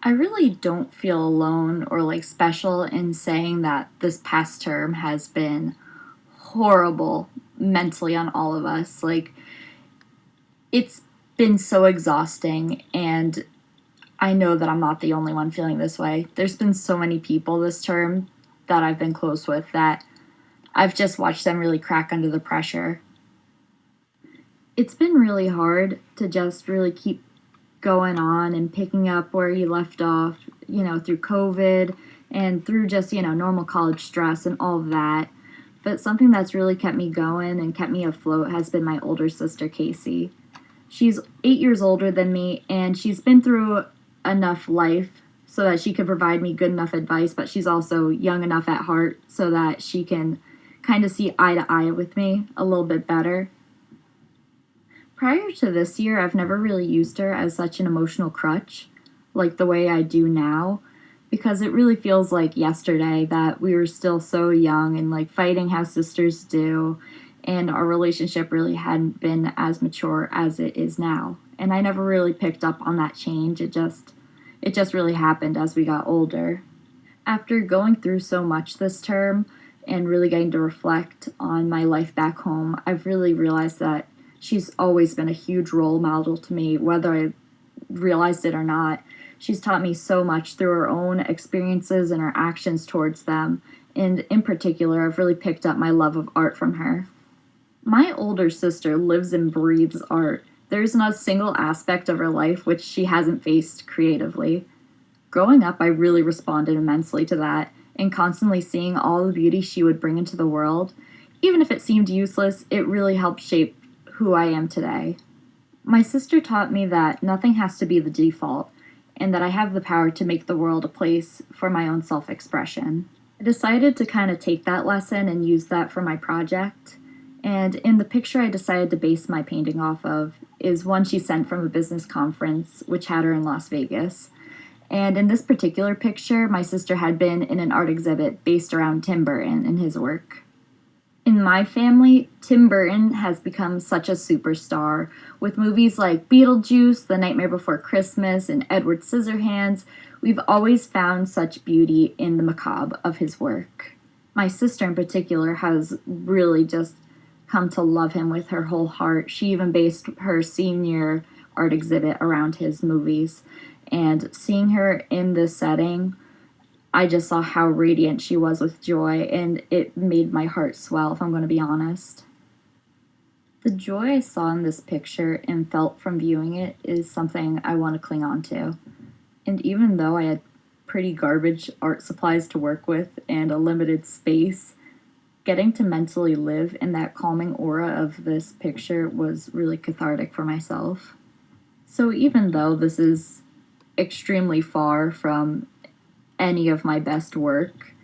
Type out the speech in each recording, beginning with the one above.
I really don't feel alone or like special in saying that this past term has been horrible mentally on all of us. Like, it's been so exhausting, and I know that I'm not the only one feeling this way. There's been so many people this term that I've been close with that I've just watched them really crack under the pressure. It's been really hard to just really keep going on and picking up where you left off, through COVID and through just, normal college stress and all of that. But something that's really kept me going and kept me afloat has been my older sister, Casey. She's 8 years older than me, and she's been through enough life so that she could provide me good enough advice, but she's also young enough at heart so that she can kind of see eye to eye with me a little bit better. Prior to this year, I've never really used her as such an emotional crutch like the way I do now, because it really feels like yesterday that we were still so young and like fighting how sisters do, and our relationship really hadn't been as mature as it is now. And I never really picked up on that change. It just really happened as we got older. After going through so much this term and really getting to reflect on my life back home, I've really realized that she's always been a huge role model to me, whether I realized it or not. She's taught me so much through her own experiences and her actions towards them. And in particular, I've really picked up my love of art from her. My older sister lives and breathes art. There's not a single aspect of her life which she hasn't faced creatively. Growing up, I really responded immensely to that, and constantly seeing all the beauty she would bring into the world, even if it seemed useless, it really helped shape who I am today. My sister taught me that nothing has to be the default, and that I have the power to make the world a place for my own self expression. I decided to kind of take that lesson and use that for my project. And in the picture I decided to base my painting off of is one she sent from a business conference, which had her in Las Vegas. And in this particular picture, my sister had been in an art exhibit based around Tim Burton and his work. In my family, Tim Burton has become such a superstar. With movies like Beetlejuice, The Nightmare Before Christmas, and Edward Scissorhands, we've always found such beauty in the macabre of his work. My sister in particular has really just come to love him with her whole heart. She even based her senior art exhibit around his movies. And seeing her in this setting, I just saw how radiant she was with joy, and it made my heart swell, if I'm going to be honest. The joy I saw in this picture and felt from viewing it is something I want to cling on to. And even though I had pretty garbage art supplies to work with and a limited space, getting to mentally live in that calming aura of this picture was really cathartic for myself. So even though this is extremely far from any of my best work,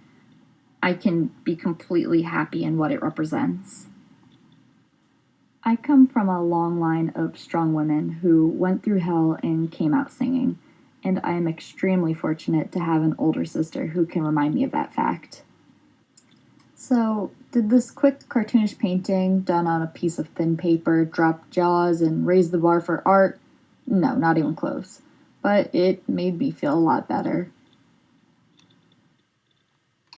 I can be completely happy in what it represents. I come from a long line of strong women who went through hell and came out singing, and I am extremely fortunate to have an older sister who can remind me of that fact. So, did this quick cartoonish painting done on a piece of thin paper drop jaws and raise the bar for art? No, not even close. But it made me feel a lot better.